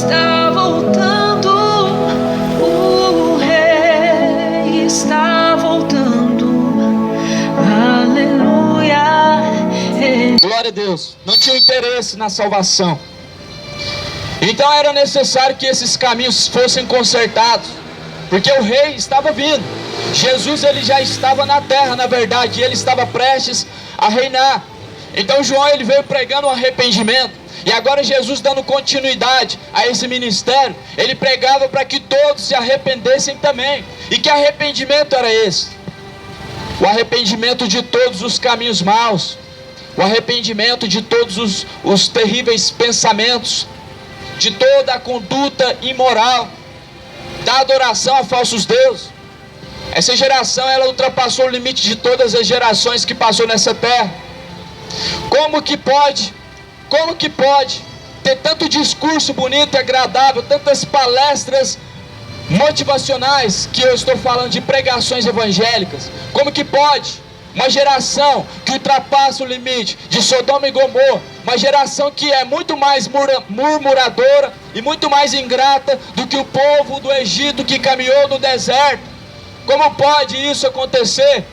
está voltando, o Rei está voltando, aleluia. Glória a Deus. Não tinha interesse na salvação. Então era necessário que esses caminhos fossem consertados, porque o Rei estava vindo. Jesus, ele já estava na terra, na verdade, e ele estava prestes a reinar. Então João, ele veio pregando o arrependimento. E agora Jesus, dando continuidade a esse ministério, ele pregava para que todos se arrependessem também. E que arrependimento era esse? O arrependimento de todos os caminhos maus, o arrependimento de todos os terríveis pensamentos, de toda a conduta imoral, da adoração a falsos deuses. Essa geração, ela ultrapassou o limite de todas as gerações que passou nessa terra. Como que pode ter tanto discurso bonito e agradável, tantas palestras motivacionais, que eu estou falando de pregações evangélicas? Como que pode uma geração que ultrapassa o limite de Sodoma e Gomorra, uma geração que é muito mais murmuradora e muito mais ingrata do que o povo do Egito que caminhou no deserto? Como pode isso acontecer?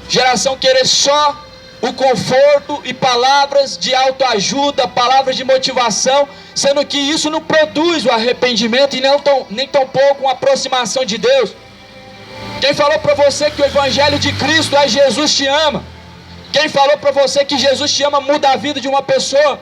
Geração querer só o conforto e palavras de autoajuda, palavras de motivação, sendo que isso não produz o arrependimento e nem tão pouco uma aproximação de Deus. Quem falou para você que o Evangelho de Cristo é Jesus te ama? Quem falou para você que Jesus te ama muda a vida de uma pessoa?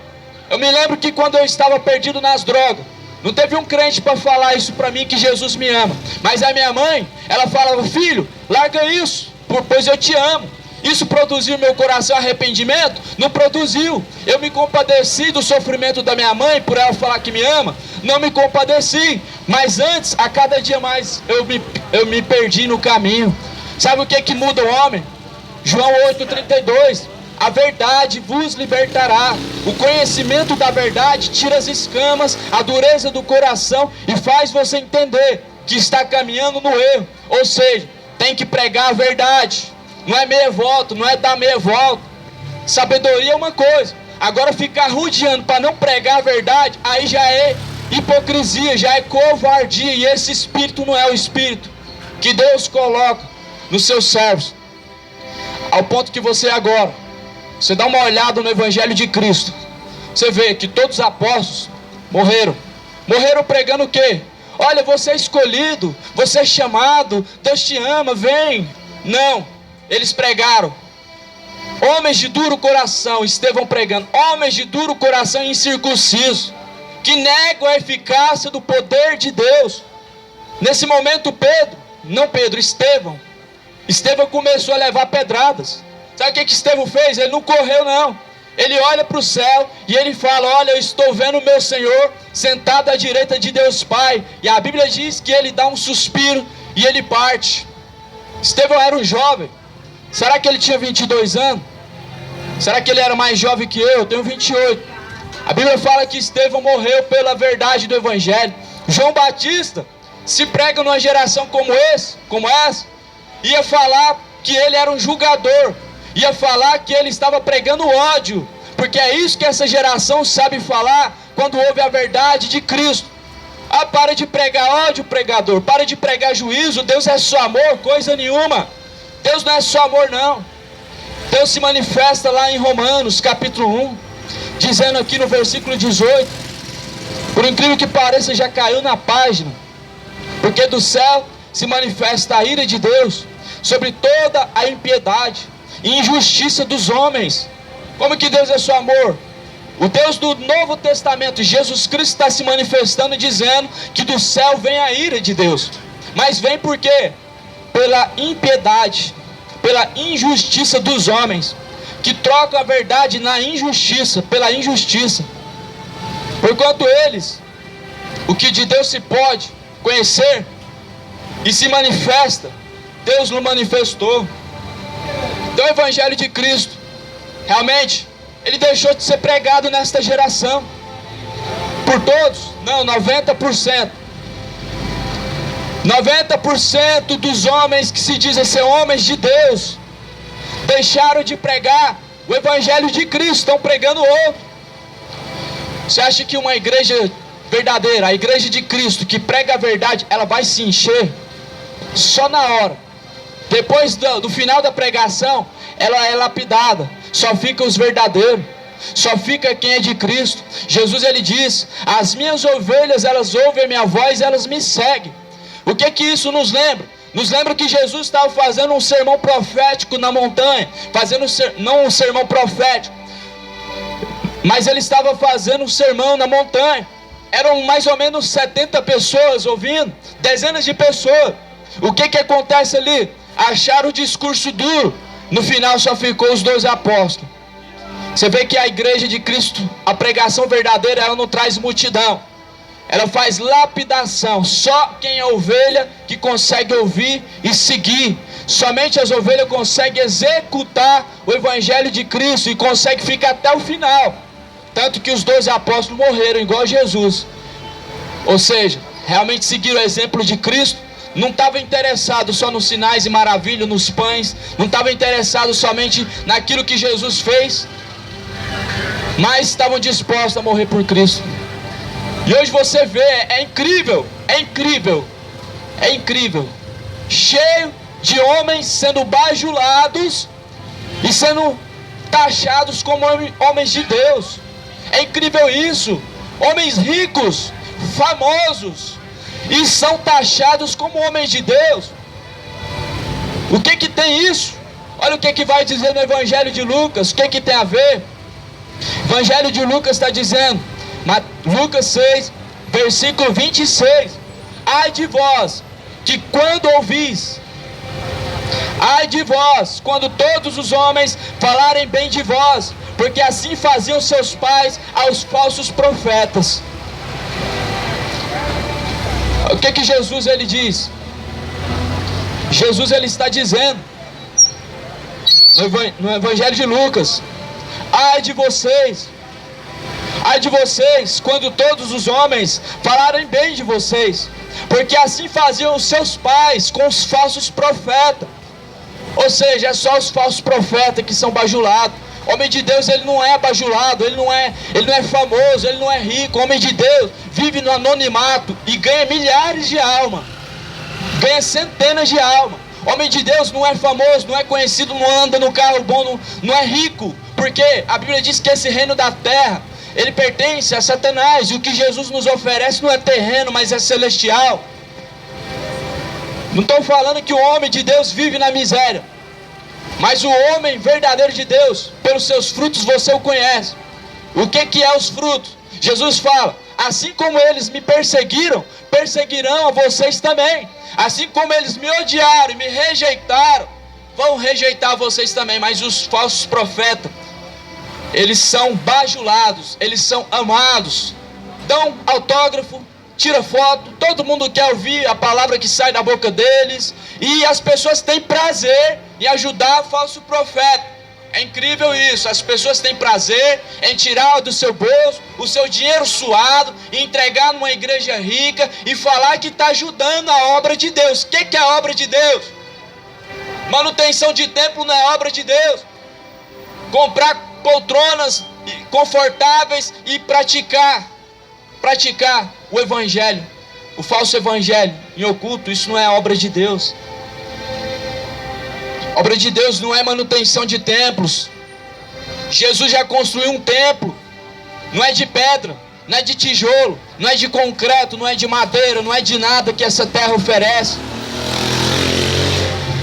Eu me lembro que quando eu estava perdido nas drogas, não teve um crente para falar isso para mim, que Jesus me ama. Mas a minha mãe, ela falava: filho, larga isso, pois eu te amo. Isso produziu no meu coração arrependimento? Não produziu. Eu me compadeci do sofrimento da minha mãe por ela falar que me ama? Não me compadeci. Mas antes, a cada dia mais, eu me perdi no caminho. Sabe o que muda o homem? João 8,32. A verdade vos libertará. O conhecimento da verdade tira as escamas, a dureza do coração e faz você entender que está caminhando no erro. Ou seja, tem que pregar a verdade. Não é meia volta, não é dar meia volta. Sabedoria é uma coisa. Agora ficar rodeando para não pregar a verdade, aí já é hipocrisia, já é covardia. E esse espírito não é o espírito que Deus coloca nos seus servos. Ao ponto que você dá uma olhada no Evangelho de Cristo, você vê que todos os apóstolos morreram. Morreram pregando o quê? Olha, você é escolhido, você é chamado, Deus te ama, vem. Não, eles pregaram. Homens de duro coração, Estevão pregando, homens de duro coração incircuncisos, que negam a eficácia do poder de Deus. Nesse momento Estevão começou a levar pedradas. Sabe o que Estevão fez? Ele não correu não. Ele olha para o céu e ele fala: olha, eu estou vendo o meu Senhor sentado à direita de Deus Pai. E a Bíblia diz que ele dá um suspiro e ele parte. Estevão era um jovem. Será que ele tinha 22 anos? Será que ele era mais jovem que eu? Eu tenho 28. A Bíblia fala que Estevão morreu pela verdade do Evangelho. João Batista, se prega numa geração como essa, ia falar que ele era um julgador, ia falar que ele estava pregando ódio, porque é isso que essa geração sabe falar quando ouve a verdade de Cristo. Ah, para de pregar ódio, pregador, para de pregar juízo, Deus é só amor, coisa nenhuma. Deus não é só amor não. Deus se manifesta lá em Romanos capítulo 1, dizendo aqui no versículo 18, por incrível que pareça já caiu na página, porque do céu se manifesta a ira de Deus sobre toda a impiedade e injustiça dos homens. Como que Deus é só amor? O Deus do Novo Testamento, Jesus Cristo, está se manifestando dizendo que do céu vem a ira de Deus. Mas vem por quê? Pela impiedade, pela injustiça dos homens, que trocam a verdade na injustiça, pela injustiça. Porquanto eles, o que de Deus se pode conhecer e se manifesta, Deus não manifestou. Então o Evangelho de Cristo, realmente, ele deixou de ser pregado nesta geração. Por todos? Não, 90%. 90% dos homens que se dizem ser homens de Deus deixaram de pregar o Evangelho de Cristo, estão pregando outro. Você acha que uma igreja verdadeira, a igreja de Cristo que prega a verdade, ela vai se encher só na hora. Depois do final da pregação, ela é lapidada. Só fica os verdadeiros, só fica quem é de Cristo. Jesus, ele diz: as minhas ovelhas, elas ouvem a minha voz, elas me seguem. O que isso nos lembra? Nos lembra que Jesus estava fazendo um sermão profético na montanha, não um sermão profético, mas ele estava fazendo um sermão na montanha. Eram mais ou menos 70 pessoas ouvindo, dezenas de pessoas. O que acontece ali? Acharam o discurso duro. No final só ficou os 12 apóstolos. Você vê que a igreja de Cristo, a pregação verdadeira, ela não traz multidão, ela faz lapidação. Só quem é ovelha que consegue ouvir e seguir. Somente as ovelhas conseguem executar o evangelho de Cristo e conseguem ficar até o final. Tanto que os 12 apóstolos morreram igual Jesus. Ou seja, realmente seguiram o exemplo de Cristo. Não estava interessado só nos sinais e maravilhas, nos pães. Não estava interessado somente naquilo que Jesus fez, mas estavam dispostos a morrer por Cristo. E hoje você vê, é incrível, cheio de homens sendo bajulados e sendo taxados como homens de Deus. É incrível isso. Homens ricos, famosos, e são taxados como homens de Deus. O que tem isso? Olha o que vai dizer no Evangelho de Lucas. O que tem a ver? Evangelho de Lucas está dizendo, Lucas 6, versículo 26: ai de vós, que quando ouvis, ai de vós, quando todos os homens falarem bem de vós, porque assim faziam seus pais aos falsos profetas. O que Jesus ele diz? Jesus ele está dizendo no Evangelho de Lucas: ai de vocês, quando todos os homens falarem bem de vocês, porque assim faziam os seus pais com os falsos profetas. Ou seja, é só os falsos profetas que são bajulados. Homem de Deus, ele não é bajulado, ele não é famoso, ele não é rico. Homem de Deus vive no anonimato e ganha milhares de almas, ganha centenas de almas. Homem de Deus não é famoso, não é conhecido, não anda no carro bom, não é rico, porque a Bíblia diz que esse reino da terra, ele pertence a Satanás, e o que Jesus nos oferece não é terreno, mas é celestial. Não estou falando que o homem de Deus vive na miséria, mas o homem verdadeiro de Deus, pelos seus frutos você o conhece. O que é os frutos? Jesus fala: assim como eles me perseguiram, perseguirão a vocês também. Assim como eles me odiaram e me rejeitaram, vão rejeitar vocês também. Mas os falsos profetas, eles são bajulados, eles são amados, dão autógrafo, tira foto, todo mundo quer ouvir a palavra que sai da boca deles, e as pessoas têm prazer em ajudar o falso profeta. É incrível isso. As pessoas têm prazer em tirar do seu bolso o seu dinheiro suado e entregar numa igreja rica e falar que está ajudando a obra de Deus. O que é a obra de Deus? Manutenção de templo não é obra de Deus. Comprar poltronas confortáveis e praticar o evangelho, o falso evangelho em oculto, isso não é obra de Deus. Obra de Deus não é manutenção de templos. Jesus já construiu um templo. Não é de pedra, não é de tijolo, não é de concreto, não é de madeira, não é de nada que essa terra oferece.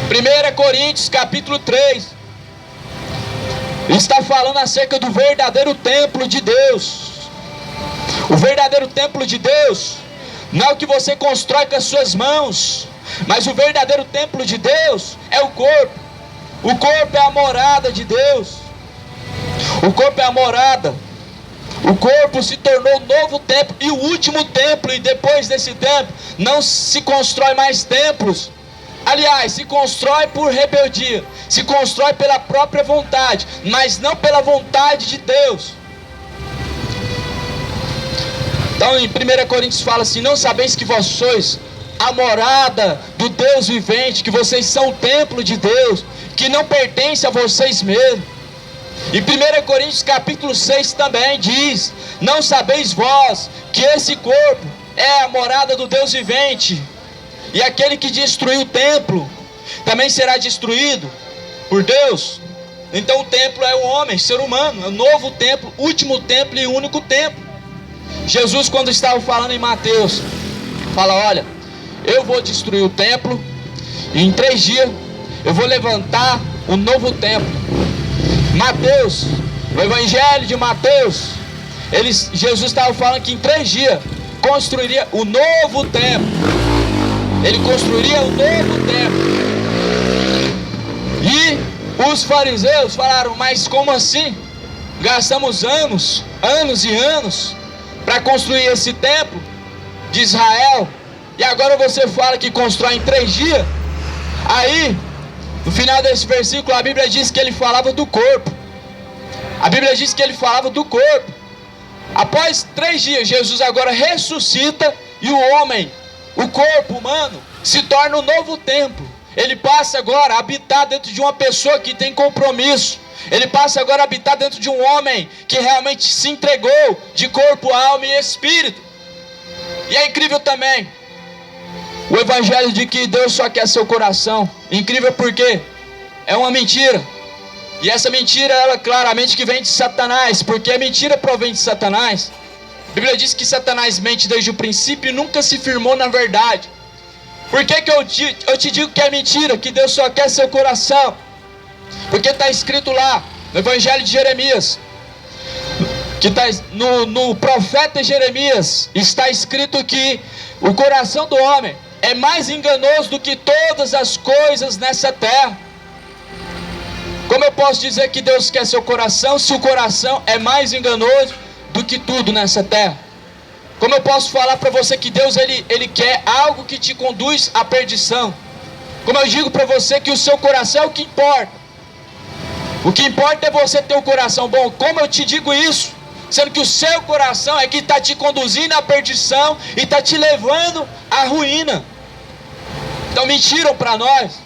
1 Coríntios capítulo 3 está falando acerca do verdadeiro templo de Deus. O verdadeiro templo de Deus não é o que você constrói com as suas mãos, mas o verdadeiro templo de Deus é o corpo. O corpo é a morada de Deus. O corpo é a morada. O corpo se tornou o novo templo e o último templo. E depois desse templo não se constrói mais templos. Aliás, se constrói por rebeldia, se constrói pela própria vontade, mas não pela vontade de Deus. Então em 1 Coríntios fala assim: não sabeis que vós sois a morada do Deus vivente, que vocês são o templo de Deus, que não pertence a vocês mesmos. E 1 Coríntios capítulo 6 também diz: Não sabeis vós que esse corpo é a morada do Deus vivente, e aquele que destruiu o templo também será destruído por Deus? Então o templo é o homem, ser humano, é o novo templo, último templo e único templo. Jesus, quando estava falando em Mateus, fala: olha, eu vou destruir o templo e em 3 dias eu vou levantar um novo templo. Mateus, o evangelho de Mateus, Jesus estava falando que em 3 dias construiria o novo templo. Ele construiria o novo templo. E os fariseus falaram: mas como assim? Gastamos anos e anos para construir esse templo de Israel, e agora você fala que constrói em 3 dias? Aí, no final desse versículo, a Bíblia diz que ele falava do corpo. A Bíblia diz que ele falava do corpo. Após 3 dias, Jesus agora ressuscita e o homem, o corpo humano, se torna um novo templo. Ele passa agora a habitar dentro de uma pessoa que tem compromisso. Ele passa agora a habitar dentro de um homem que realmente se entregou de corpo, alma e espírito. E é incrível também o evangelho de que Deus só quer seu coração. Incrível porque é uma mentira. E essa mentira, ela claramente que vem de Satanás, porque a mentira provém de Satanás. A Bíblia diz que Satanás mente desde o princípio e nunca se firmou na verdade. Por que eu te digo que é mentira, que Deus só quer seu coração? Porque está escrito lá no evangelho de Jeremias, que está no profeta Jeremias, está escrito que o coração do homem é mais enganoso do que todas as coisas nessa terra. Como eu posso dizer que Deus quer seu coração, se o coração é mais enganoso do que tudo nessa terra? Como eu posso falar para você que Deus ele quer algo que te conduz à perdição? Como eu digo para você que o seu coração é o que importa. O que importa é você ter um coração bom. Como eu te digo isso? Sendo que o seu coração é que está te conduzindo à perdição e está te levando à ruína. Então mentiram para nós.